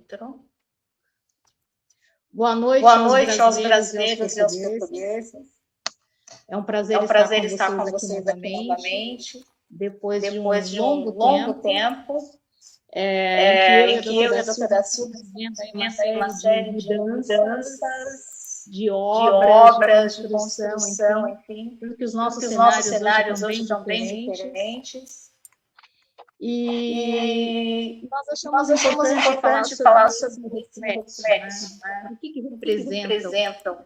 Intro. Boa noite aos brasileiros e aos portugueses. É um prazer estar com vocês aqui novamente, depois de um longo tempo em que eu e a doutora Silvia vivemos uma série de mudanças, de obras, de construção, enfim, porque os nossos cenários hoje estão bem diferentes. E nós achamos importante falar sobre esse reflexo, né? O que representam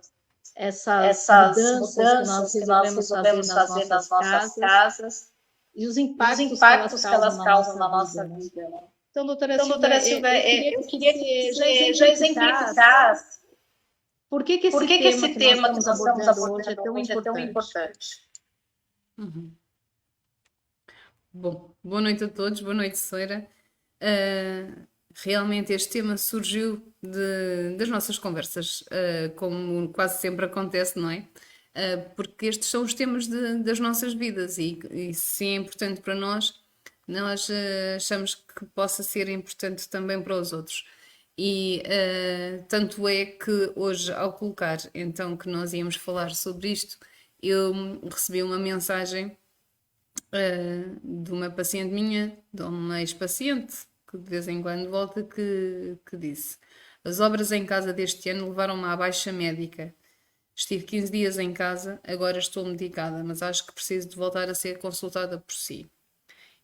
essas mudanças que nós resolvemos fazer nas nossas casas e os impactos que elas causam na nossa vida. Né? Então, doutora Silvia, eu queria que você já exemplificasse por que esse tema que nós estamos abordando hoje é tão importante. Bom, boa noite a todos, boa noite, Soeira. Realmente este tema surgiu das nossas conversas, como quase sempre acontece, não é? Porque estes são os temas das nossas vidas e se é importante para nós achamos que possa ser importante também para os outros. E tanto é que hoje, ao colocar então que nós íamos falar sobre isto, eu recebi uma mensagem de uma paciente minha, de uma ex-paciente, que de vez em quando volta, que disse: as obras em casa deste ano levaram-me à baixa médica. Estive 15 dias em casa, agora estou medicada, mas acho que preciso de voltar a ser consultada por si.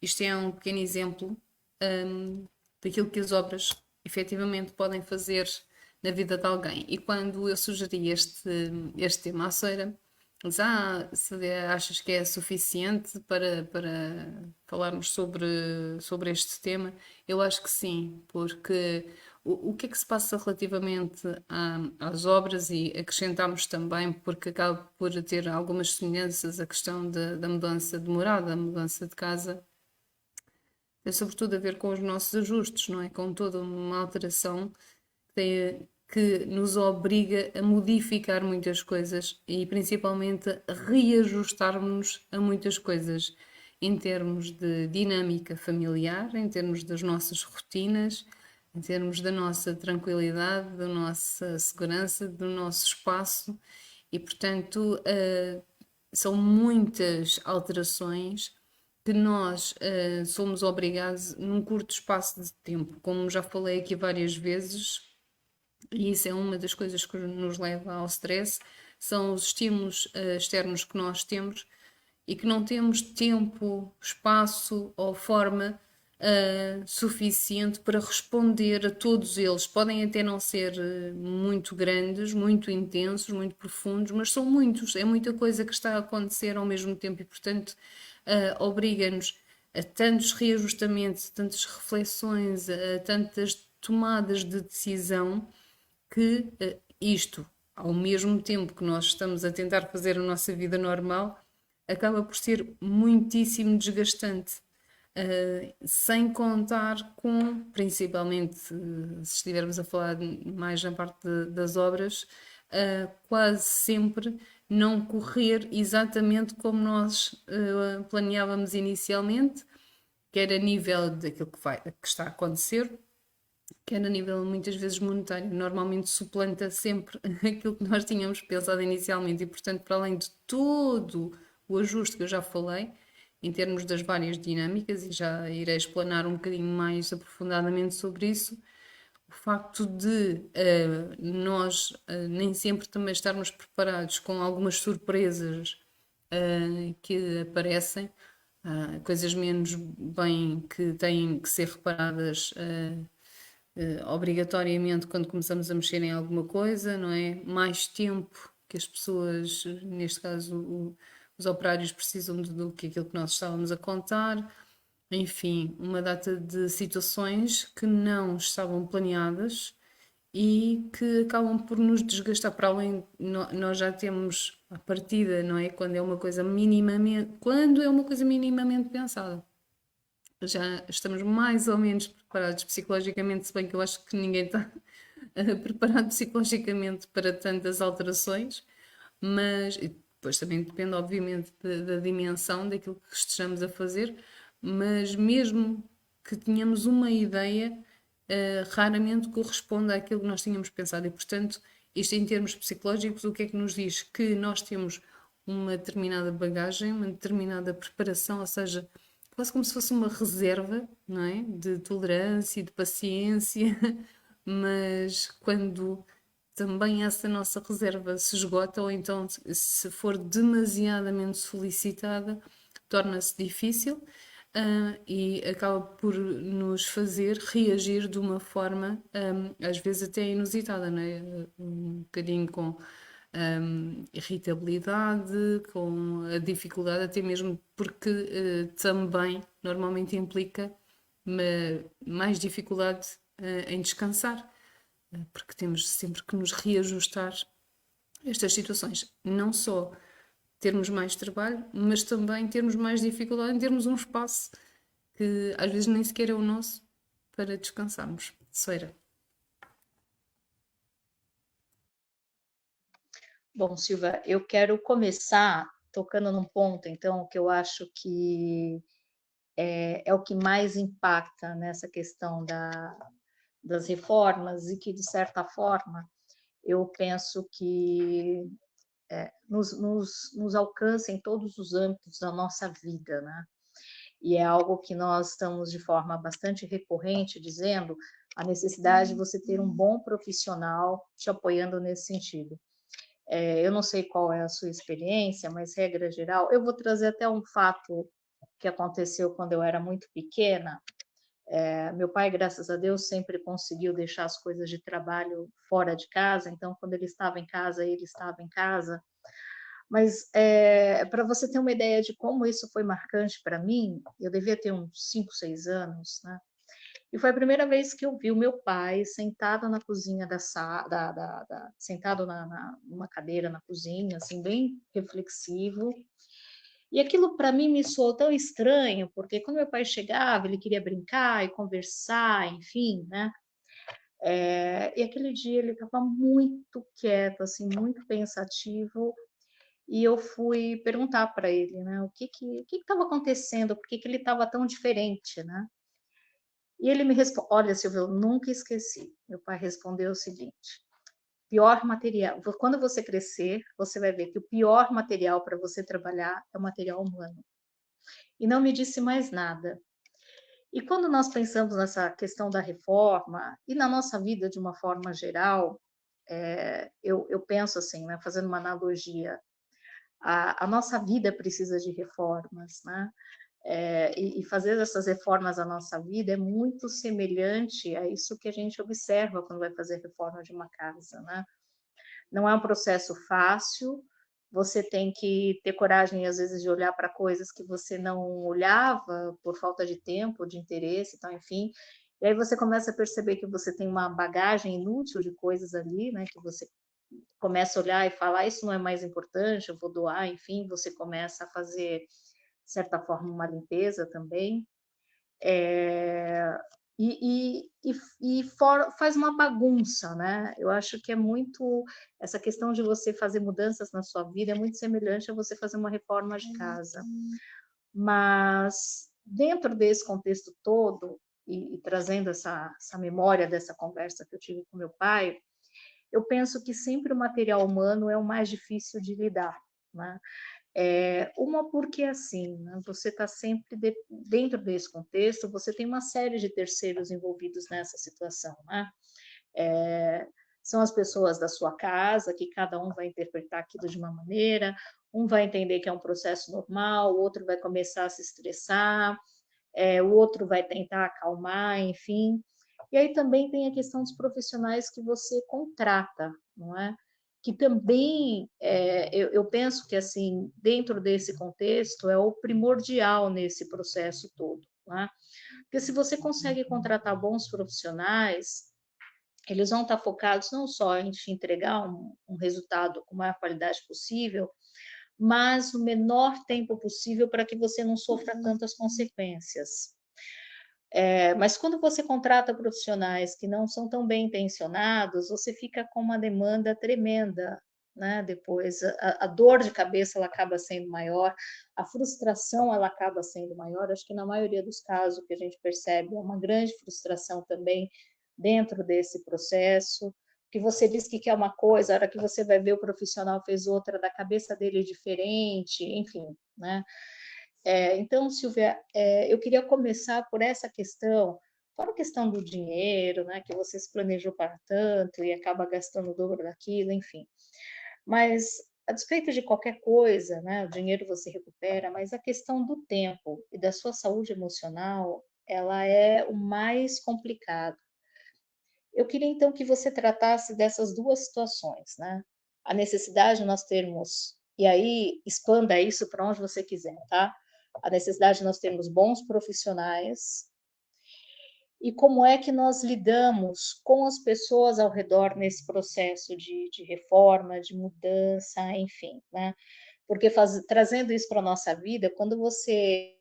Isto é um pequeno exemplo daquilo que as obras efetivamente podem fazer na vida de alguém. E quando eu sugeri este tema à Soeira, diz, achas que é suficiente para falarmos sobre este tema? Eu acho que sim, porque o que é que se passa relativamente às obras, e acrescentamos também, porque acaba por ter algumas semelhanças, a questão da mudança de morada, a mudança de casa, tem sobretudo a ver com os nossos ajustes, não é? Com toda uma alteração que nos obriga a modificar muitas coisas e principalmente a reajustarmos a muitas coisas em termos de dinâmica familiar, em termos das nossas rotinas, em termos da nossa tranquilidade, da nossa segurança, do nosso espaço e, portanto, são muitas alterações que nós somos obrigados num curto espaço de tempo, como já falei aqui várias vezes. E isso é uma das coisas que nos leva ao stress, são os estímulos externos que nós temos e que não temos tempo, espaço ou forma suficiente para responder a todos eles. Podem até não ser muito grandes, muito intensos, muito profundos, mas são muitos, é muita coisa que está a acontecer ao mesmo tempo e, portanto, obriga-nos a tantos reajustamentos, a tantas reflexões, a tantas tomadas de decisão, que isto, ao mesmo tempo que nós estamos a tentar fazer a nossa vida normal, acaba por ser muitíssimo desgastante. Sem contar com, principalmente, se estivermos a falar mais na parte das obras, quase sempre não correr exatamente como nós planeávamos inicialmente, quer a nível daquilo que está a acontecer, quer a nível muitas vezes monetário, normalmente suplanta sempre aquilo que nós tínhamos pensado inicialmente e, portanto, para além de todo o ajuste que eu já falei, em termos das várias dinâmicas, e já irei explanar um bocadinho mais aprofundadamente sobre isso, o facto de nós nem sempre também estarmos preparados com algumas surpresas que aparecem, coisas menos bem que têm que ser reparadas obrigatoriamente quando começamos a mexer em alguma coisa, não é? Mais tempo que as pessoas, neste caso os operários, precisam do que aquilo que nós estávamos a contar. Enfim, uma data de situações que não estavam planeadas e que acabam por nos desgastar. Para além, nós já temos a partida, não é? Quando é uma coisa minimamente pensada, já estamos mais ou menos preparados psicologicamente, se bem que eu acho que ninguém está preparado psicologicamente para tantas alterações, mas depois também depende, obviamente, da dimensão daquilo que estejamos a fazer, mas mesmo que tenhamos uma ideia, raramente corresponde àquilo que nós tínhamos pensado. E, portanto, isto em termos psicológicos, o que é que nos diz? Que nós temos uma determinada bagagem, uma determinada preparação, ou seja, quase como se fosse uma reserva, não é? De tolerância, de paciência, mas quando também essa nossa reserva se esgota, ou então se for demasiadamente solicitada, torna-se difícil, e acaba por nos fazer reagir de uma forma, às vezes até inusitada, não é? Um bocadinho com irritabilidade, com a dificuldade, até mesmo porque também normalmente implica mais dificuldade em descansar, porque temos sempre que nos reajustar a estas situações. Não só termos mais trabalho, mas também termos mais dificuldade em termos um espaço que às vezes nem sequer é o nosso para descansarmos. Seira. Bom, Silvia, eu quero começar tocando num ponto, então, que eu acho que é o que mais impacta nessa questão das reformas e que, de certa forma, eu penso que nos alcança em todos os âmbitos da nossa vida, né? E é algo que nós estamos de forma bastante recorrente dizendo a necessidade de você ter um bom profissional te apoiando nesse sentido. Eu não sei qual é a sua experiência, mas regra geral, eu vou trazer até um fato que aconteceu quando eu era muito pequena. Meu pai, graças a Deus, sempre conseguiu deixar as coisas de trabalho fora de casa, então quando ele estava em casa, ele estava em casa. Mas para você ter uma ideia de como isso foi marcante para mim, eu devia ter uns 5, 6 anos, né? E foi a primeira vez que eu vi o meu pai sentado na cozinha sentado numa cadeira na cozinha, assim, bem reflexivo. E aquilo para mim me soou tão estranho, porque quando meu pai chegava, ele queria brincar e conversar, enfim, né? E aquele dia ele estava muito quieto, assim, muito pensativo, e eu fui perguntar para ele, né, o que estava acontecendo, por que ele estava tão diferente, né? E ele me respondeu, olha, Silvia, eu nunca esqueci. Meu pai respondeu o seguinte: pior material, quando você crescer, você vai ver que o pior material para você trabalhar é o material humano. E não me disse mais nada. E quando nós pensamos nessa questão da reforma e na nossa vida de uma forma geral, eu penso assim, né, fazendo uma analogia, a nossa vida precisa de reformas, né? E fazer essas reformas na nossa vida é muito semelhante a isso que a gente observa quando vai fazer reforma de uma casa, né? Não é um processo fácil, você tem que ter coragem, às vezes, de olhar para coisas que você não olhava por falta de tempo, de interesse, então, enfim. E aí você começa a perceber que você tem uma bagagem inútil de coisas ali, né? Que você começa a olhar e falar, isso não é mais importante, eu vou doar, enfim, você começa a fazer, de certa forma, uma limpeza também. É, faz uma bagunça, né? Eu acho que é muito essa questão de você fazer mudanças na sua vida é muito semelhante a você fazer uma reforma de casa. Mas dentro desse contexto todo e trazendo essa memória dessa conversa que eu tive com meu pai, eu penso que sempre o material humano é o mais difícil de lidar, né? Uma porque assim, né, você está sempre dentro desse contexto, você tem uma série de terceiros envolvidos nessa situação, né? São as pessoas da sua casa, que cada um vai interpretar aquilo de uma maneira, um vai entender que é um processo normal, o outro vai começar a se estressar, o outro vai tentar acalmar, enfim. E aí também tem a questão dos profissionais que você contrata, não é? Que também, eu penso que, assim, dentro desse contexto, é o primordial nesse processo todo, né? Porque se você consegue contratar bons profissionais, eles vão estar focados não só em te entregar um resultado com a maior qualidade possível, mas o menor tempo possível para que você não sofra tantas consequências. Mas quando você contrata profissionais que não são tão bem intencionados, você fica com uma demanda tremenda, né? Depois a dor de cabeça ela acaba sendo maior, a frustração ela acaba sendo maior. Acho que na maioria dos casos o que a gente percebe é uma grande frustração também dentro desse processo, que você diz que quer uma coisa, a hora que você vai ver o profissional fez outra, da cabeça dele é diferente, enfim, né? Então, Silvia, eu queria começar por essa questão, fora a questão do dinheiro, né, que você se planejou para tanto e acaba gastando o dobro daquilo, enfim. Mas, a despeito de qualquer coisa, né, o dinheiro você recupera, mas a questão do tempo e da sua saúde emocional, ela é o mais complicado. Eu queria então que você tratasse dessas duas situações, né? A necessidade de nós termos, e aí expanda isso para onde você quiser, tá? A necessidade de nós termos bons profissionais e como é que nós lidamos com as pessoas ao redor nesse processo de reforma, de mudança, enfim, né? Porque trazendo isso para a nossa vida, quando você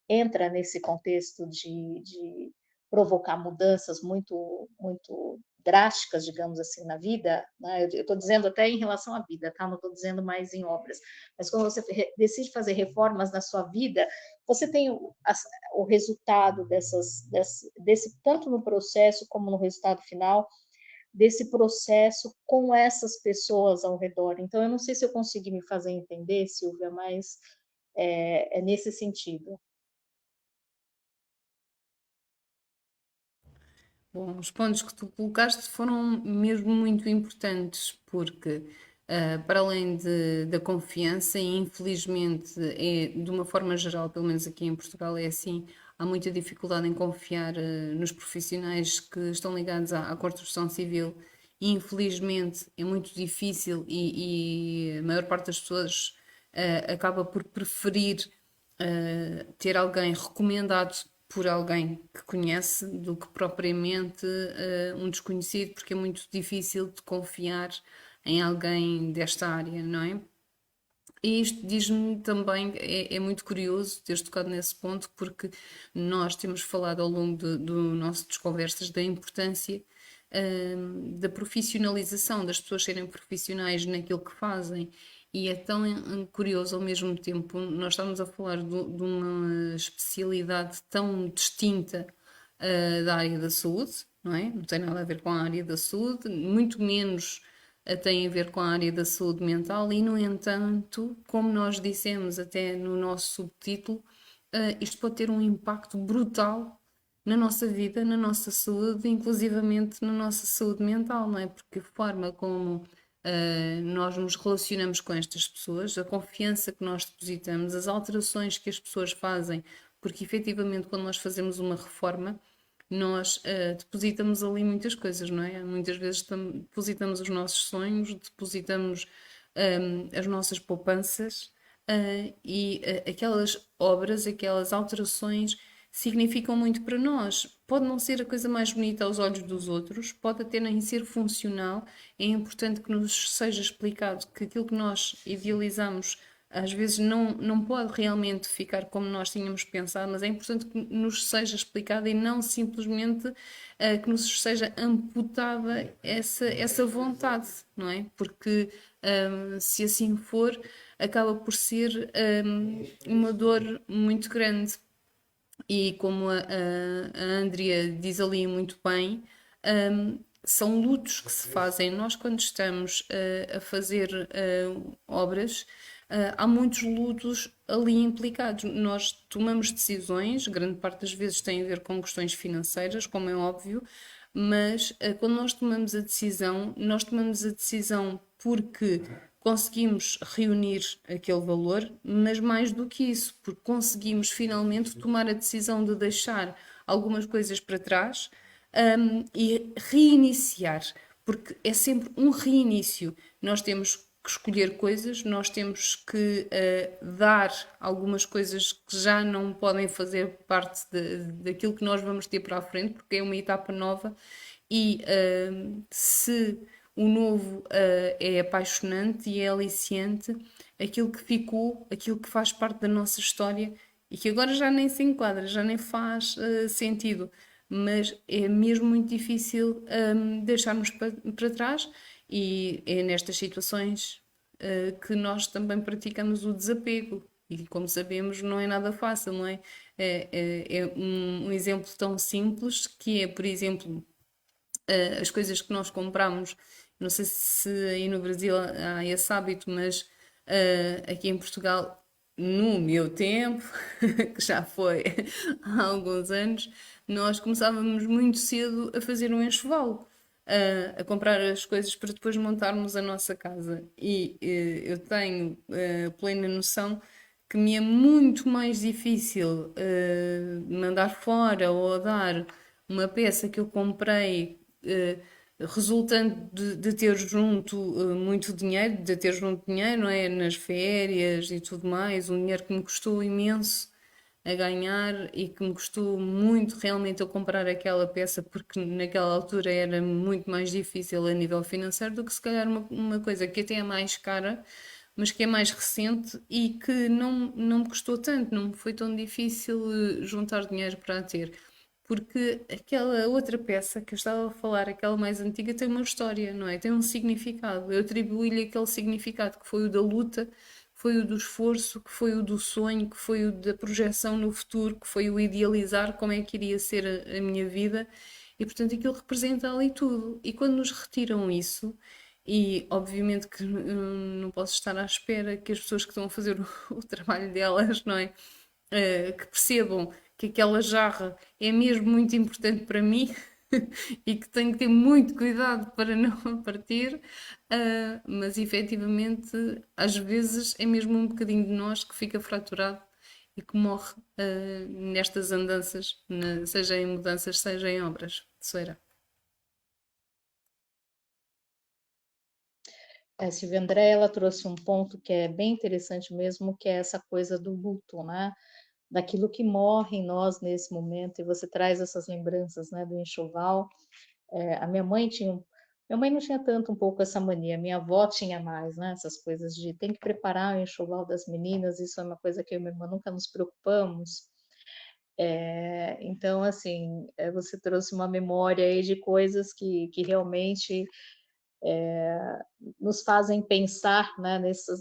entra nesse contexto de provocar mudanças muito drásticas, digamos assim, na vida, né? Eu estou dizendo até em relação à vida, tá? Não estou dizendo mais em obras, mas quando você decide fazer reformas na sua vida, você tem o resultado desse, tanto no processo como no resultado final, desse processo com essas pessoas ao redor. Então, eu não sei se eu consegui me fazer entender, Silvia, mas é nesse sentido. Bom, os pontos que tu colocaste foram mesmo muito importantes, porque para além da confiança, e infelizmente de uma forma geral, pelo menos aqui em Portugal é assim, há muita dificuldade em confiar nos profissionais que estão ligados à construção civil, e infelizmente é muito difícil e a maior parte das pessoas acaba por preferir ter alguém recomendado por alguém que conhece do que propriamente um desconhecido, porque é muito difícil de confiar em alguém desta área, não é? E isto diz-me também, é muito curioso teres tocado nesse ponto, porque nós temos falado ao longo do nossas conversas da importância da profissionalização, das pessoas serem profissionais naquilo que fazem. E é tão curioso ao mesmo tempo, nós estamos a falar de uma especialidade tão distinta da área da saúde, não é? Não tem nada a ver com a área da saúde, muito menos tem a ver com a área da saúde mental e, no entanto, como nós dissemos até no nosso subtítulo, isto pode ter um impacto brutal na nossa vida, na nossa saúde, inclusivamente na nossa saúde mental, não é? Porque a forma como nós nos relacionamos com estas pessoas, a confiança que nós depositamos, as alterações que as pessoas fazem, porque efetivamente quando nós fazemos uma reforma, nós depositamos ali muitas coisas, não é? Muitas vezes depositamos os nossos sonhos, depositamos as nossas poupanças e aquelas obras, aquelas alterações significam muito para nós. Pode não ser a coisa mais bonita aos olhos dos outros, pode até nem ser funcional. É importante que nos seja explicado que aquilo que nós idealizamos às vezes não pode realmente ficar como nós tínhamos pensado, mas é importante que nos seja explicado e não simplesmente que nos seja amputada essa vontade, não é? Porque se assim for, acaba por ser uma dor muito grande. E como a Andrea diz ali muito bem, são lutos que se fazem. Nós, quando estamos a fazer obras, há muitos lutos ali implicados. Nós tomamos decisões, grande parte das vezes tem a ver com questões financeiras, como é óbvio, mas quando nós tomamos a decisão porque conseguimos reunir aquele valor, mas mais do que isso, porque conseguimos finalmente tomar a decisão de deixar algumas coisas para trás, e reiniciar, porque é sempre um reinício. Nós temos que escolher coisas, nós temos que dar algumas coisas que já não podem fazer parte daquilo que nós vamos ter para a frente, porque é uma etapa nova e se o novo é apaixonante e é aliciante, aquilo que ficou, aquilo que faz parte da nossa história e que agora já nem se enquadra, já nem faz sentido, mas é mesmo muito difícil deixarmos para trás e é nestas situações que nós também praticamos o desapego. E como sabemos, não é nada fácil, não é? É um exemplo tão simples que é, por exemplo, as coisas que nós compramos. Não sei se aí no Brasil há esse hábito, mas aqui em Portugal, no meu tempo, que já foi há alguns anos, nós começávamos muito cedo a fazer um enxoval. A comprar as coisas para depois montarmos a nossa casa. E eu tenho plena noção que me é muito mais difícil mandar fora ou dar uma peça que eu comprei resultante de ter junto muito dinheiro, de ter junto dinheiro, não é? Nas férias e tudo mais, um dinheiro que me custou imenso a ganhar e que me custou muito realmente eu comprar aquela peça porque naquela altura era muito mais difícil a nível financeiro do que se calhar uma coisa que até é mais cara, mas que é mais recente e que não me custou tanto, não me foi tão difícil juntar dinheiro para a ter. Porque aquela outra peça que eu estava a falar, aquela mais antiga, tem uma história, não é? Tem um significado. Eu atribuí-lhe aquele significado que foi o da luta, que foi o do esforço, que foi o do sonho, que foi o da projeção no futuro, que foi o idealizar como é que iria ser a minha vida. E portanto aquilo representa ali tudo. E quando nos retiram isso, e obviamente que não posso estar à espera que as pessoas que estão a fazer o trabalho delas, não é? Que percebam que aquela jarra é mesmo muito importante para mim e que tenho que ter muito cuidado para não partir, mas efetivamente às vezes é mesmo um bocadinho de nós que fica fraturado e que morre nestas andanças, seja em mudanças, seja em obras de Soeira. Silvia André, ela trouxe um ponto que é bem interessante mesmo, que é essa coisa do luto, né? Daquilo que morre em nós nesse momento, e você traz essas lembranças, né, do enxoval. A minha mãe tinha, minha mãe não tinha tanto um pouco essa mania, minha avó tinha mais, né, essas coisas de tem que preparar o enxoval das meninas, isso é uma coisa que eu e minha irmã nunca nos preocupamos. Então, assim, você trouxe uma memória aí de coisas que realmente nos fazem pensar, né,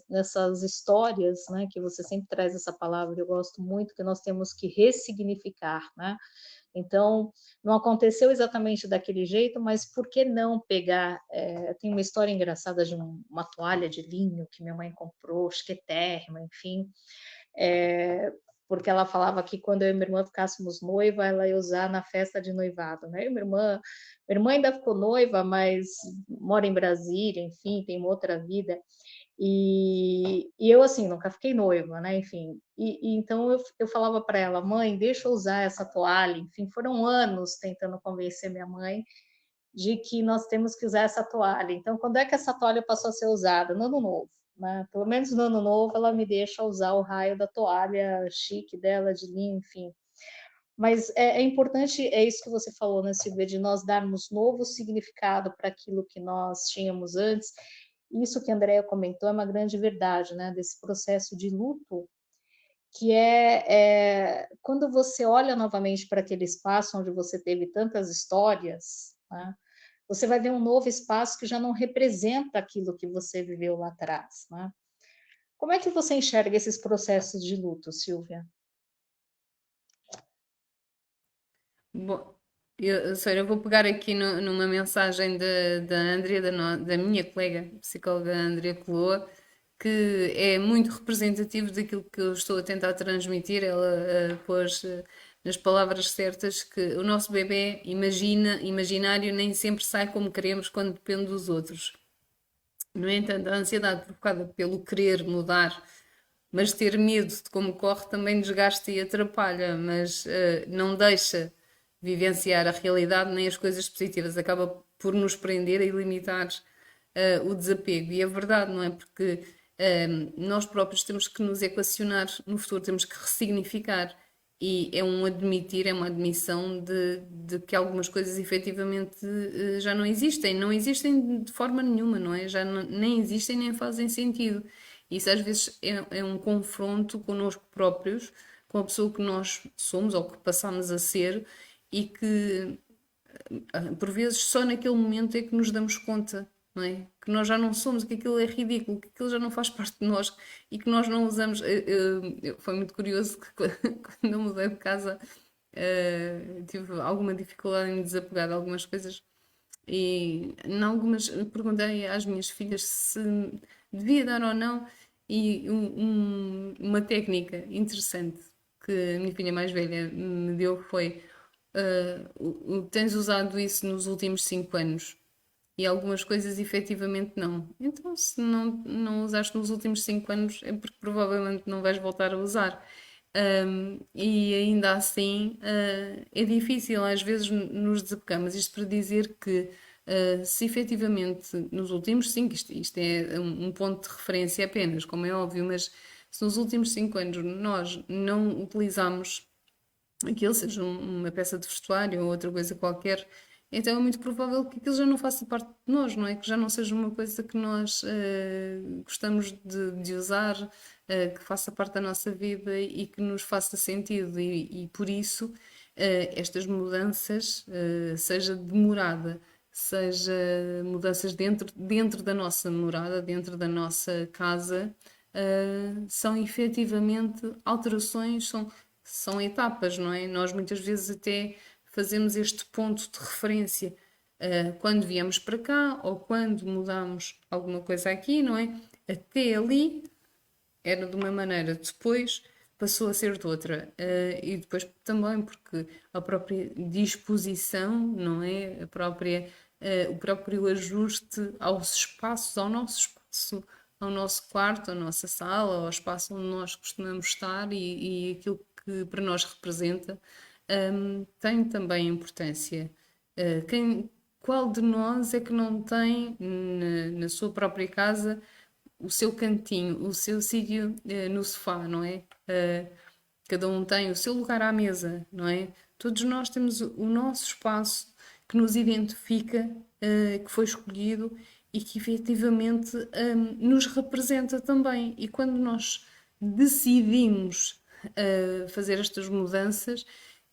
nessas histórias, né, que você sempre traz essa palavra, eu gosto muito, que nós temos que ressignificar, né? Então, não aconteceu exatamente daquele jeito, mas por que não pegar? Tem uma história engraçada de uma toalha de linho que minha mãe comprou, chiquérrima, enfim, é, porque ela falava que quando eu e minha irmã ficássemos noiva, ela ia usar na festa de noivado, né? E minha irmã ainda ficou noiva, mas mora em Brasília, enfim, tem uma outra vida. E eu, assim, nunca fiquei noiva, né? Enfim, e então eu falava para ela, mãe, deixa eu usar essa toalha. Enfim, foram anos tentando convencer minha mãe de que nós temos que usar essa toalha. Então, quando é que essa toalha passou a ser usada? No ano novo, né? Pelo menos no ano novo ela me deixa usar o raio da toalha chique dela, de linho, enfim. Mas é importante, é isso que você falou, né, Silvia, de nós darmos novo significado para aquilo que nós tínhamos antes. Isso que a Andrea comentou é uma grande verdade, né, desse processo de luto, que quando você olha novamente para aquele espaço onde você teve tantas histórias, né, você vai ver um novo espaço que já não representa aquilo que você viveu lá atrás, né? Como é que você enxerga esses processos de luto, Silvia? Bom, Sara, eu vou pegar aqui numa mensagem da Andrea, da minha colega psicóloga Andrea Coloa, que é muito representativo daquilo que eu estou a tentar transmitir. Ela pôs nas palavras certas que o nosso bebê imaginário nem sempre sai como queremos quando depende dos outros. No entanto, a ansiedade provocada pelo querer mudar, mas ter medo de como corre também desgasta e atrapalha, mas não deixa vivenciar a realidade nem as coisas positivas, acaba por nos prender e limitar o desapego. E é verdade, não é? Porque nós próprios temos que nos equacionar no futuro, temos que ressignificar. E é um admitir, é uma admissão de que algumas coisas efetivamente já não existem. Não existem de forma nenhuma, não é? Já nem existem nem fazem sentido. Isso às vezes é um confronto connosco próprios, com a pessoa que nós somos ou que passamos a ser e que por vezes só naquele momento é que nos damos conta não é? Que nós já não somos, que aquilo é ridículo, que aquilo já não faz parte de nós e que nós não usamos. Foi muito curioso que quando eu mudei de casa, tive alguma dificuldade em me desapegar de algumas coisas e em algumas perguntei às minhas filhas se devia dar ou não e uma técnica interessante que a minha filha mais velha me deu foi tens usado isso nos últimos 5 anos? E algumas coisas efetivamente não. Então, se não usaste nos últimos 5 anos, é porque provavelmente não vais voltar a usar. E ainda assim, é difícil às vezes nos desapegamos. Isto para dizer que, se efetivamente nos últimos 5, isto é um ponto de referência apenas, como é óbvio, mas se nos últimos 5 anos nós não utilizamos aquilo, seja uma peça de vestuário ou outra coisa qualquer, então é muito provável que aquilo já não faça parte de nós, não é? Que já não seja uma coisa que nós gostamos de usar, que faça parte da nossa vida e que nos faça sentido. E por isso, estas mudanças, seja de morada, seja mudanças dentro da nossa morada, dentro da nossa casa, são efetivamente alterações, são etapas, não é? Nós muitas vezes até fazemos este ponto de referência quando viemos para cá ou quando mudamos alguma coisa aqui, não é? Até ali era de uma maneira, depois passou a ser de outra. E depois também porque a própria disposição, não é? O próprio ajuste aos espaços, ao nosso espaço, ao nosso quarto, à nossa sala, ao espaço onde nós costumamos estar e aquilo que para nós representa, tem também importância. Qual de nós é que não tem na sua própria casa o seu cantinho, o seu sítio no sofá, não é? Cada um tem o seu lugar à mesa, não é? Todos nós temos o nosso espaço que nos identifica, que foi escolhido e que efetivamente nos representa também. E quando nós decidimos fazer estas mudanças,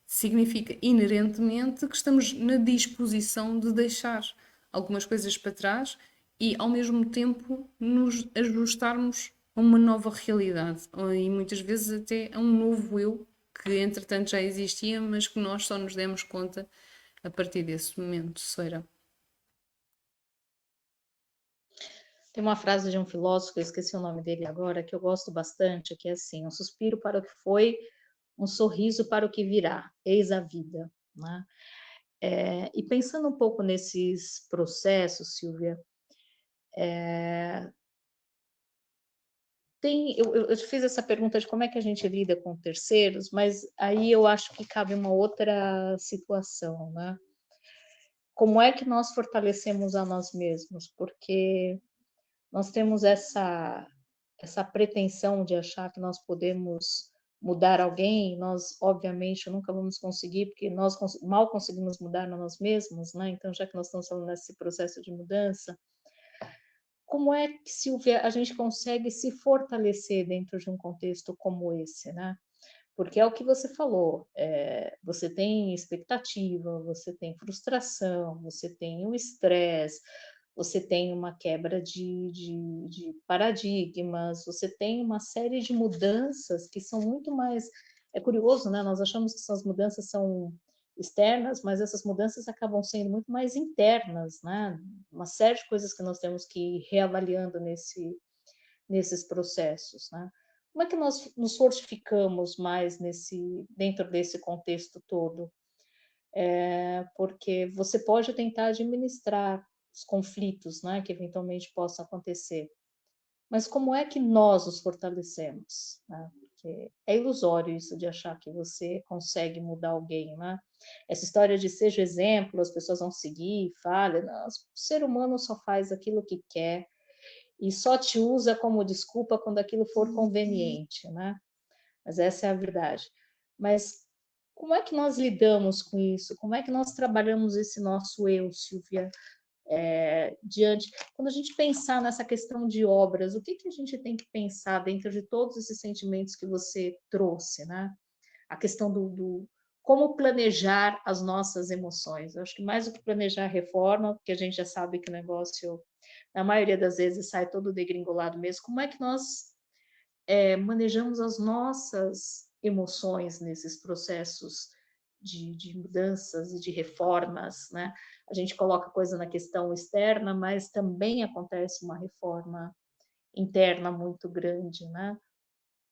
significa inerentemente que estamos na disposição de deixar algumas coisas para trás e ao mesmo tempo nos ajustarmos a uma nova realidade e muitas vezes até a um novo eu que entretanto já existia, mas que nós só nos demos conta a partir desse momento, Soeira. Tem uma frase de um filósofo, eu esqueci o nome dele agora, que eu gosto bastante, que é assim: um suspiro para o que foi, um sorriso para o que virá, eis a vida, né? E pensando um pouco nesses processos, Silvia, eu te fiz essa pergunta de como é que a gente lida com terceiros, mas aí eu acho que cabe uma outra situação, né? Como é que nós fortalecemos a nós mesmos? Porque nós temos essa pretensão de achar que nós podemos mudar alguém, nós obviamente nunca vamos conseguir, porque nós mal conseguimos mudar nós mesmos, né? Então, já que nós estamos falando nesse processo de mudança, como é que, Silvia, a gente consegue se fortalecer dentro de um contexto como esse, né? Porque é o que você falou, você tem expectativa, você tem frustração, você tem o estresse, você tem uma quebra de paradigmas, você tem uma série de mudanças que são muito mais. É curioso, né? Nós achamos que essas mudanças são externas, mas essas mudanças acabam sendo muito mais internas, né? Uma série de coisas que nós temos que ir reavaliando nesses processos, né? Como é que nós nos fortificamos mais dentro desse contexto todo? Porque você pode tentar administrar os conflitos, né, que eventualmente possam acontecer, mas como é que nós os fortalecemos, né? Porque é ilusório isso de achar que você consegue mudar alguém, né? Essa história de seja exemplo, as pessoas vão seguir, falha, não, o ser humano só faz aquilo que quer e só te usa como desculpa quando aquilo for conveniente, né? Mas essa é a verdade. Mas como é que nós lidamos com isso? Como é que nós trabalhamos esse nosso eu, Silvia, diante? Quando a gente pensar nessa questão de obras, o que a gente tem que pensar dentro de todos esses sentimentos que você trouxe, né? A questão como planejar as nossas emoções. Eu acho que mais do que planejar a reforma, porque a gente já sabe que o negócio, na maioria das vezes, sai todo degringolado mesmo, como é que nós manejamos as nossas emoções nesses processos de mudanças e de reformas, né? A gente coloca coisa na questão externa, mas também acontece uma reforma interna muito grande, né?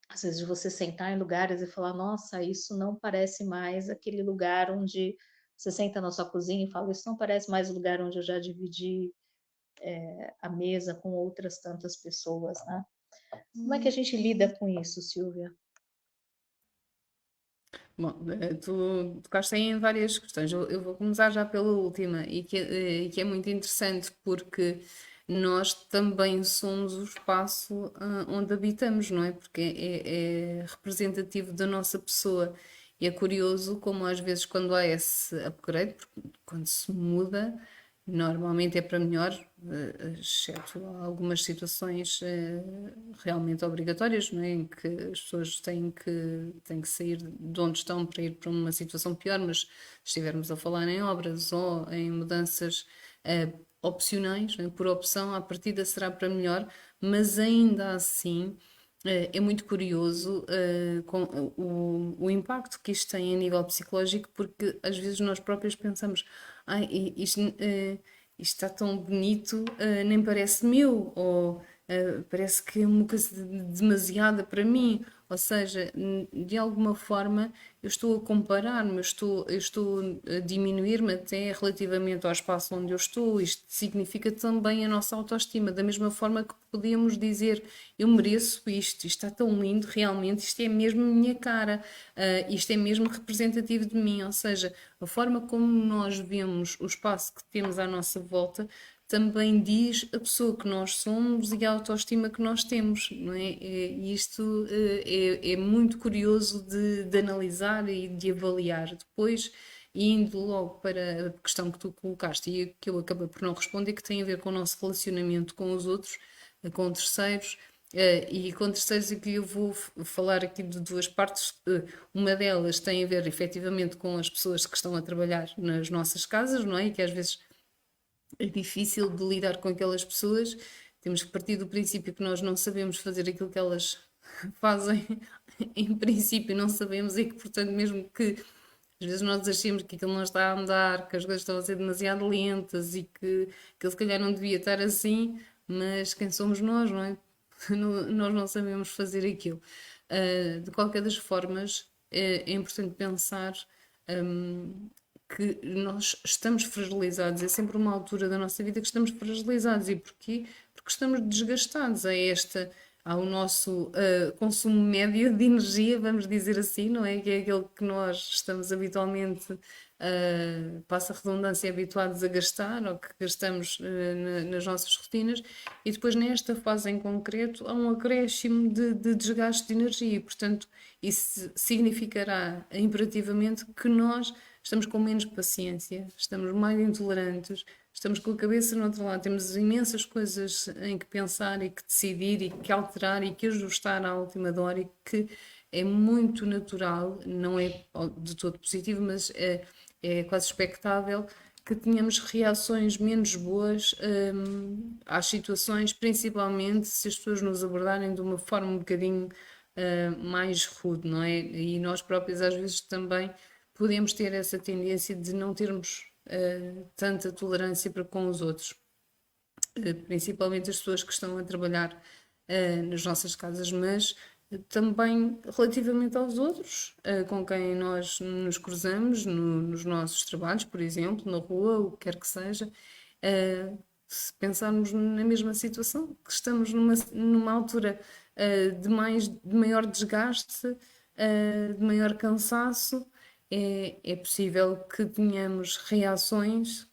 Às vezes você sentar em lugares e falar, nossa, isso não parece mais aquele lugar onde você senta na sua cozinha e fala, isso não parece mais o lugar onde eu já dividi a mesa com outras tantas pessoas, né? Como é que a gente lida com isso, Silvia? Bom, tu tocaste aí em várias questões. Eu vou começar já pela última, que é muito interessante, porque nós também somos o espaço onde habitamos, não é? Porque é representativo da nossa pessoa. E é curioso como às vezes quando há esse upgrade, porque quando se muda, normalmente é para melhor, exceto algumas situações realmente obrigatórias, não é? Em que as pessoas têm que sair de onde estão para ir para uma situação pior, mas se estivermos a falar em obras ou em mudanças opcionais, não é? Por opção, à partida será para melhor, mas ainda assim é muito curioso com o impacto que isto tem a nível psicológico, porque às vezes nós próprios pensamos, ai, isto está tão bonito, nem parece meu, ou parece que é uma coisa demasiada para mim. Ou seja, de alguma forma eu estou a comparar-me, eu estou a diminuir-me até relativamente ao espaço onde eu estou. Isto significa também a nossa autoestima, da mesma forma que podíamos dizer eu mereço isto, isto está tão lindo, realmente, isto é mesmo a minha cara, isto é mesmo representativo de mim. Ou seja, a forma como nós vemos o espaço que temos à nossa volta também diz a pessoa que nós somos e a autoestima que nós temos, não é? E isto é muito curioso de analisar e de avaliar. Depois, indo logo para a questão que tu colocaste e que eu acabei por não responder, que tem a ver com o nosso relacionamento com os outros, com terceiros. E com terceiros aqui eu vou falar aqui de duas partes. Uma delas tem a ver efetivamente com as pessoas que estão a trabalhar nas nossas casas, não é? E que às vezes é difícil de lidar com aquelas pessoas. Temos que partir do princípio que nós não sabemos fazer aquilo que elas fazem. Em princípio, não sabemos e que, portanto, mesmo que às vezes nós achemos que aquilo não está a andar, que as coisas estão a ser demasiado lentas e que ele se calhar não devia estar assim, mas quem somos nós, não é? Nós não sabemos fazer aquilo. De qualquer das formas, é importante pensar que nós estamos fragilizados, é sempre uma altura da nossa vida que estamos fragilizados. E porquê? Porque estamos desgastados ao nosso consumo médio de energia, vamos dizer assim, não é? Que é aquele que nós estamos habitualmente, passa a redundância, habituados a gastar ou que gastamos nas nossas rotinas, e depois nesta fase em concreto há um acréscimo de desgaste de energia, e portanto isso significará imperativamente que nós estamos com menos paciência, estamos mais intolerantes, estamos com a cabeça no outro lado, temos imensas coisas em que pensar e que decidir e que alterar e que ajustar à última hora, e que é muito natural, não é de todo positivo, mas é quase expectável que tenhamos reações menos boas às situações, principalmente se as pessoas nos abordarem de uma forma um bocadinho mais rude, não é? E nós próprios às vezes também podemos ter essa tendência de não termos tanta tolerância para com os outros, principalmente as pessoas que estão a trabalhar nas nossas casas, mas também relativamente aos outros, com quem nós nos cruzamos nos nossos trabalhos, por exemplo, na rua, o que quer que seja. Se pensarmos na mesma situação, que estamos numa altura de maior desgaste, de maior cansaço, é possível que tenhamos reações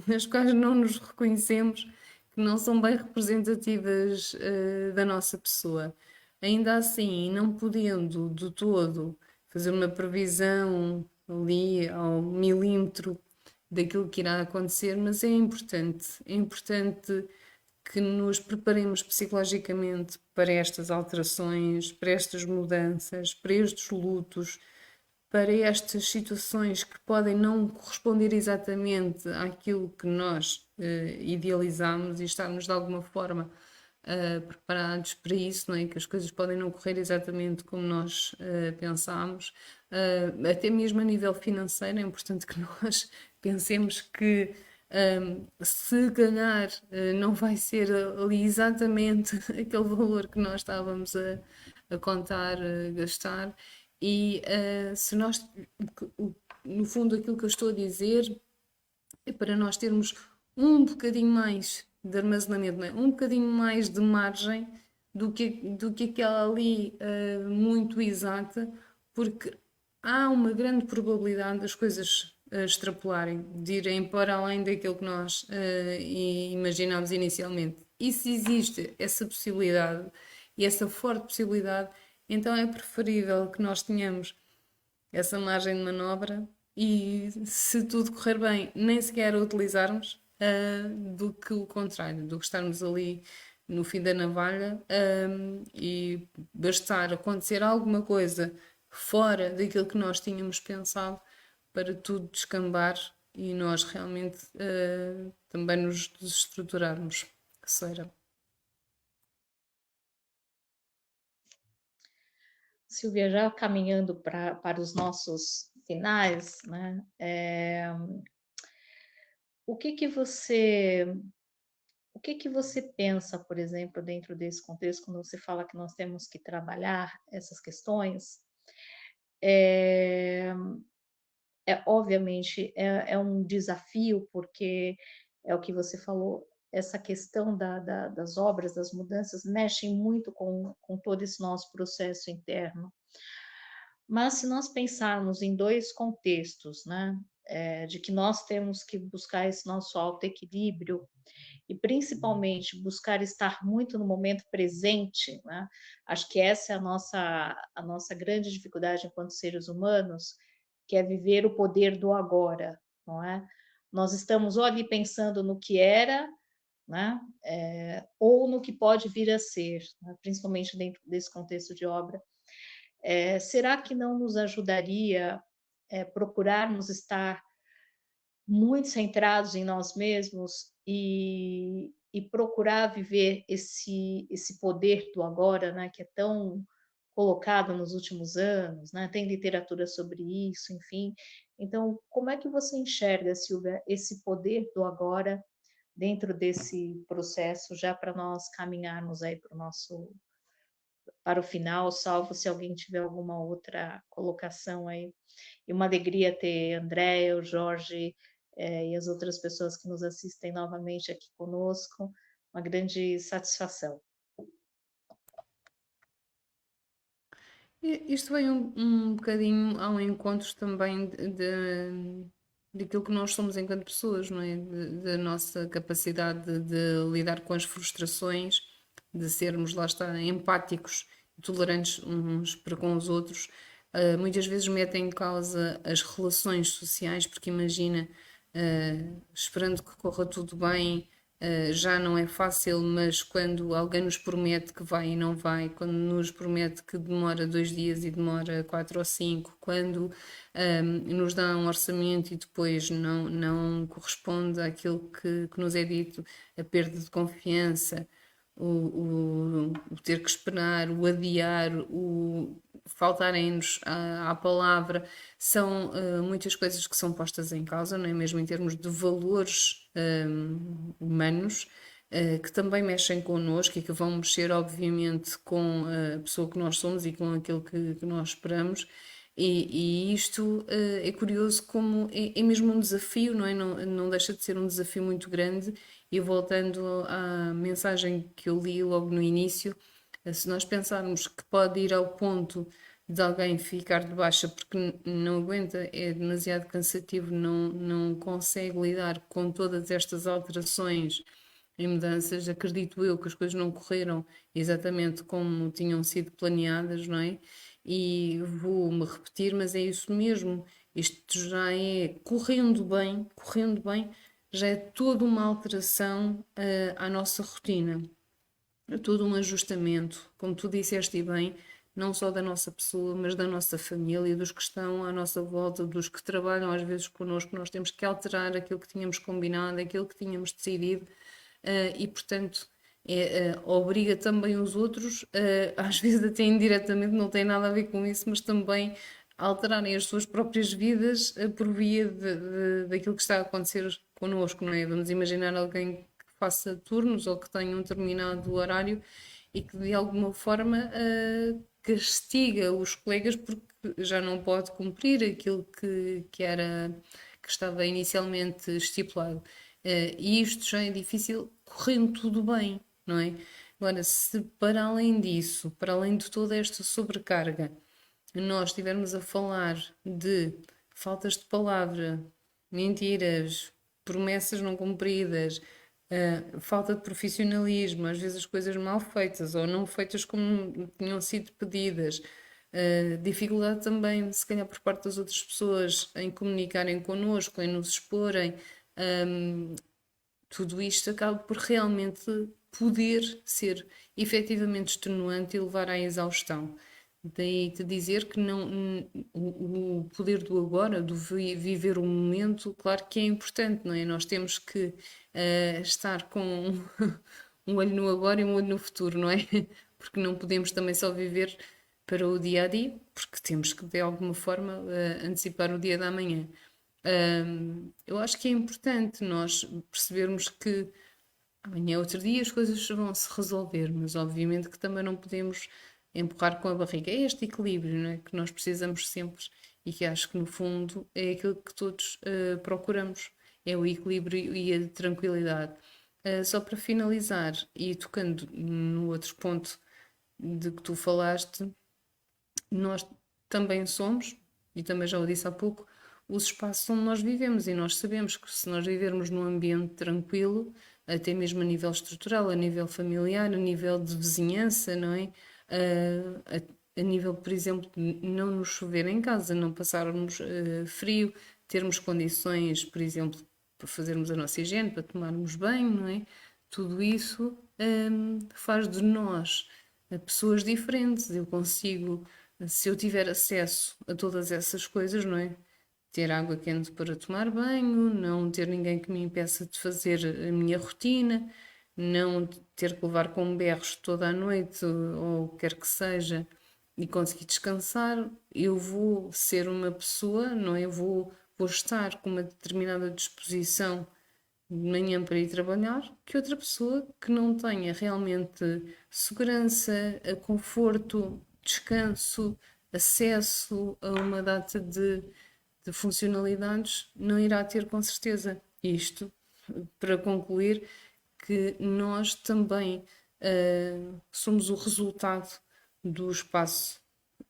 nas quais não nos reconhecemos, que não são bem representativas da nossa pessoa. Ainda assim, não podendo de todo fazer uma previsão ali ao milímetro daquilo que irá acontecer, mas é importante que nos preparemos psicologicamente para estas alterações, para estas mudanças, para estes lutos, para estas situações que podem não corresponder exatamente àquilo que nós idealizamos e estarmos de alguma forma preparados para isso, não é? Que as coisas podem não correr exatamente como nós pensámos, até mesmo a nível financeiro, é importante que nós pensemos que se calhar não vai ser ali exatamente aquele valor que nós estávamos a contar, a gastar, e se nós, no fundo, aquilo que eu estou a dizer é para nós termos um bocadinho mais de armazenamento, não é? Um bocadinho mais de margem do que aquela ali muito exata, porque há uma grande probabilidade das coisas extrapolarem, de irem para além daquilo que nós imaginámos inicialmente. E se existe essa possibilidade, e essa forte possibilidade, então é preferível que nós tenhamos essa margem de manobra e, se tudo correr bem, nem sequer a utilizarmos, do que o contrário, do que estarmos ali no fim da navalha, e bastar acontecer alguma coisa fora daquilo que nós tínhamos pensado para tudo descambar e nós realmente também nos desestruturarmos. Será? Silvia, já caminhando para os nossos finais, né? O que que você o que que você pensa, por exemplo, dentro desse contexto, quando você fala que nós temos que trabalhar essas questões? É, obviamente é um desafio, porque é o que você falou, essa questão das obras, das mudanças, mexem muito com todo esse nosso processo interno. Mas se nós pensarmos em dois contextos, né, de que nós temos que buscar esse nosso autoequilíbrio e principalmente buscar estar muito no momento presente, né? Acho que essa é a nossa grande dificuldade enquanto seres humanos, que é viver o poder do agora, não é? Nós estamos ou ali pensando no que era, né? Ou no que pode vir a ser, né? Principalmente dentro desse contexto de obra. Será que não nos ajudaria procurarmos estar muito centrados em nós mesmos e procurar viver esse poder do agora, né, que é tão colocado nos últimos anos, né? Tem literatura sobre isso, enfim. Então, como é que você enxerga, Silvia, esse poder do agora dentro desse processo, já para nós caminharmos aí para o final, salvo se alguém tiver alguma outra colocação aí. E uma alegria ter André, o Jorge, e as outras pessoas que nos assistem novamente aqui conosco. Uma grande satisfação. Isto vem um bocadinho ao encontro também daquilo que nós somos enquanto pessoas, não é? Da nossa capacidade de lidar com as frustrações, de sermos, lá está, empáticos e tolerantes uns para com os outros. Muitas vezes metem em causa as relações sociais, porque imagina, esperando que corra tudo bem, já não é fácil, mas quando alguém nos promete que vai e não vai, quando nos promete que demora 2 dias e demora 4 ou 5, quando nos dá um orçamento e depois não corresponde àquilo que nos é dito, a perda de confiança, o ter que esperar, o adiar, o faltarem-nos à palavra, são muitas coisas que são postas em causa, não é? Mesmo em termos de valores humanos, que também mexem connosco e que vão mexer, obviamente, com a pessoa que nós somos e com aquilo que nós esperamos. E isto é curioso como é mesmo um desafio, não é? Não deixa de ser um desafio muito grande. E voltando à mensagem que eu li logo no início, se nós pensarmos que pode ir ao ponto de alguém ficar de baixa porque não aguenta, é demasiado cansativo, não consegue lidar com todas estas alterações e mudanças, acredito eu que as coisas não correram exatamente como tinham sido planeadas, não é? E vou-me repetir, mas é isso mesmo. Isto já é correndo bem, já é toda uma alteração à nossa rotina, é todo um ajustamento. Como tu disseste bem, não só da nossa pessoa, mas da nossa família, dos que estão à nossa volta, dos que trabalham às vezes connosco. Nós temos que alterar aquilo que tínhamos combinado, aquilo que tínhamos decidido, e portanto obriga também os outros, às vezes até indiretamente, não tem nada a ver com isso, mas também a alterarem as suas próprias vidas por via daquilo que está a acontecer connosco, não é? Vamos imaginar alguém que faça turnos ou que tenha um determinado horário e que de alguma forma castiga os colegas porque já não pode cumprir aquilo que estava inicialmente estipulado. E isto já é difícil correndo tudo bem, não é? Agora, se para além disso, para além de toda esta sobrecarga, nós estivermos a falar de faltas de palavra, mentiras, promessas não cumpridas, falta de profissionalismo, às vezes coisas mal feitas ou não feitas como tinham sido pedidas, dificuldade também, se calhar, por parte das outras pessoas em comunicarem connosco, em nos exporem, tudo isto acaba por realmente poder ser efetivamente extenuante e levar à exaustão. Daí te dizer que não, o poder do agora, do viver o momento, claro que é importante, não é? Nós temos que estar com um olho no agora e um olho no futuro, não é? Porque não podemos também só viver para o dia a dia, porque temos que de alguma forma antecipar o dia da manhã. Eu acho que é importante nós percebermos que amanhã é outro dia, as coisas vão se resolver, mas obviamente que também não podemos empurrar com a barriga. É este equilíbrio, não é? Que nós precisamos sempre e que acho que no fundo é aquilo que todos procuramos, é o equilíbrio e a tranquilidade. Só para finalizar e tocando no outro ponto de que tu falaste, nós também somos, e também já o disse há pouco, os espaços onde nós vivemos e nós sabemos que se nós vivermos num ambiente tranquilo, até mesmo a nível estrutural, a nível familiar, a nível de vizinhança, não é? A nível, por exemplo, de não nos chover em casa, não passarmos frio, termos condições, por exemplo, para fazermos a nossa higiene, para tomarmos banho, não é? Tudo isso faz de nós pessoas diferentes. Eu consigo, se eu tiver acesso a todas essas coisas, não é? Ter água quente para tomar banho, não ter ninguém que me impeça de fazer a minha rotina, não ter que levar com berros toda a noite ou o que quer que seja e conseguir descansar, eu vou ser uma pessoa, não é? Vou estar com uma determinada disposição de manhã para ir trabalhar, que outra pessoa que não tenha realmente segurança, conforto, descanso, acesso a uma data de funcionalidades não irá ter com certeza. Isto para concluir que nós também somos o resultado do espaço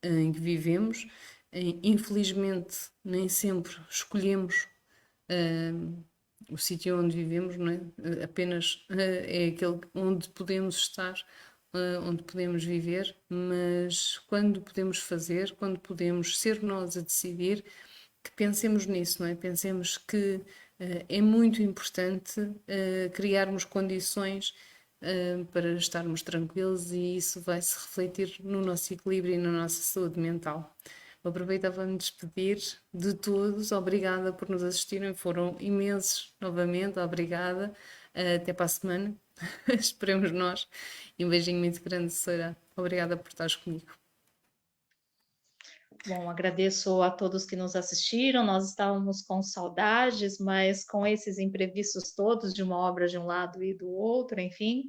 em que vivemos. Infelizmente, nem sempre escolhemos o sítio onde vivemos, não é? Apenas é aquele onde podemos estar, onde podemos viver, mas quando podemos fazer, quando podemos ser nós a decidir, que pensemos nisso, não é? Pensemos que é muito importante criarmos condições para estarmos tranquilos e isso vai se refletir no nosso equilíbrio e na nossa saúde mental. Aproveitava a me despedir de todos, obrigada por nos assistirem, foram imensos novamente, obrigada, até para a semana, esperemos nós, e um beijinho muito grande, Sara, obrigada por estares comigo. Bom, agradeço a todos que nos assistiram. Nós estávamos com saudades, mas com esses imprevistos todos de uma obra de um lado e do outro, enfim.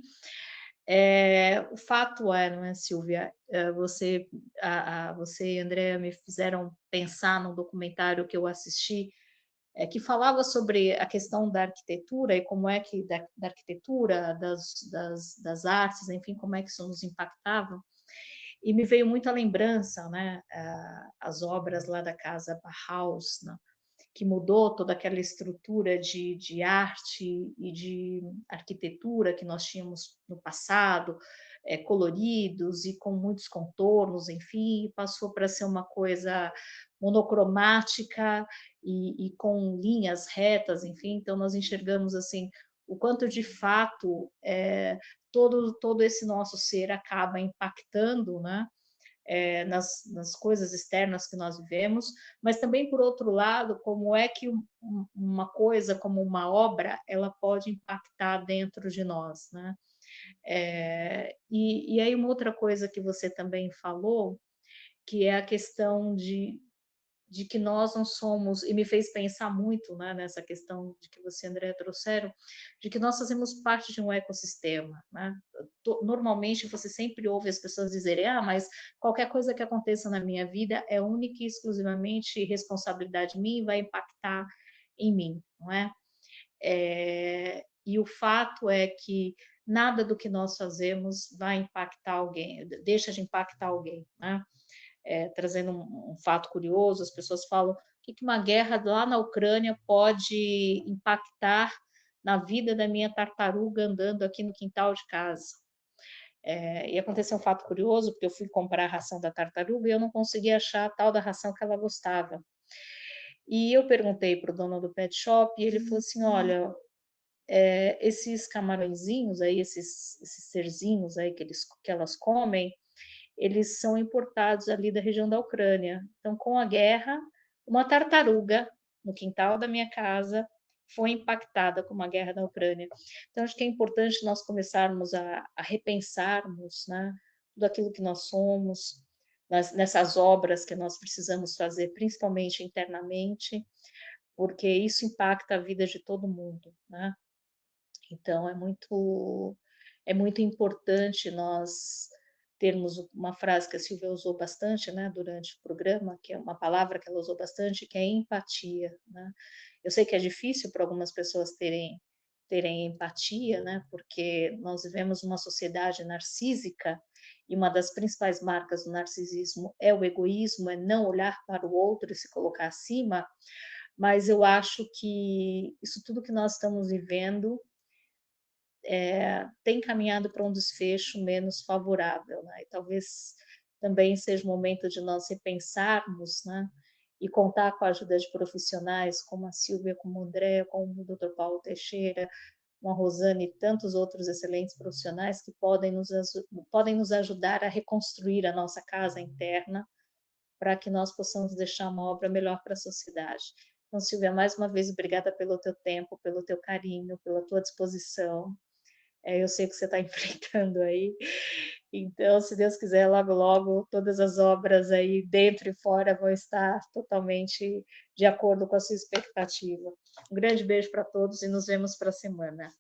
O fato é, não é, Silvia? Você e a Andrea me fizeram pensar num documentário que eu assisti, que falava sobre a questão da arquitetura e como é que da arquitetura, das artes, enfim, como é que isso nos impactava. E me veio muita lembrança, né, as obras lá da casa Bauhaus, né, que mudou toda aquela estrutura de arte e de arquitetura que nós tínhamos no passado, coloridos e com muitos contornos, enfim, passou para ser uma coisa monocromática e com linhas retas, enfim, então nós enxergamos assim o quanto de fato todo esse nosso ser acaba impactando, né, nas coisas externas que nós vivemos, mas também, por outro lado, como é que uma coisa como uma obra, ela pode impactar dentro de nós, né? E aí uma outra coisa que você também falou, que é a questão de que nós não somos, e me fez pensar muito, né, nessa questão de que você, André, trouxeram, de que nós fazemos parte de um ecossistema, né? Normalmente você sempre ouve as pessoas dizerem, mas qualquer coisa que aconteça na minha vida é única e exclusivamente responsabilidade minha e vai impactar em mim, não é? E o fato é que nada do que nós fazemos vai impactar alguém, deixa de impactar alguém, né? Trazendo um fato curioso, as pessoas falam o que uma guerra lá na Ucrânia pode impactar na vida da minha tartaruga andando aqui no quintal de casa. E aconteceu um fato curioso, porque eu fui comprar a ração da tartaruga e eu não consegui achar a tal da ração que ela gostava. E eu perguntei para o dono do pet shop e ele falou assim, olha, esses camarõezinhos aí, esses serzinhos aí que elas comem, eles são importados ali da região da Ucrânia. Então, com a guerra, uma tartaruga no quintal da minha casa foi impactada com uma guerra na Ucrânia. Então, acho que é importante nós começarmos a repensarmos, né, tudo aquilo que nós somos, nessas obras que nós precisamos fazer, principalmente internamente, porque isso impacta a vida de todo mundo, né? Então, é muito importante nós termos uma frase que a Silvia usou bastante, né, durante o programa, que é uma palavra que ela usou bastante, que é empatia, né? Eu sei que é difícil para algumas pessoas terem empatia, né, porque nós vivemos uma sociedade narcísica e uma das principais marcas do narcisismo é o egoísmo, é não olhar para o outro e se colocar acima, mas eu acho que isso tudo que nós estamos vivendo tem caminhado para um desfecho menos favorável, né? E talvez também seja o momento de nós repensarmos, né? E contar com a ajuda de profissionais como a Silvia, como o André, como o Dr. Paulo Teixeira, como a Rosane e tantos outros excelentes profissionais que podem nos ajudar a reconstruir a nossa casa interna para que nós possamos deixar uma obra melhor para a sociedade. Então, Silvia, mais uma vez, obrigada pelo teu tempo, pelo teu carinho, pela tua disposição. Eu sei que você está enfrentando aí. Então, se Deus quiser, logo, logo, todas as obras aí, dentro e fora, vão estar totalmente de acordo com a sua expectativa. Um grande beijo para todos e nos vemos para a semana.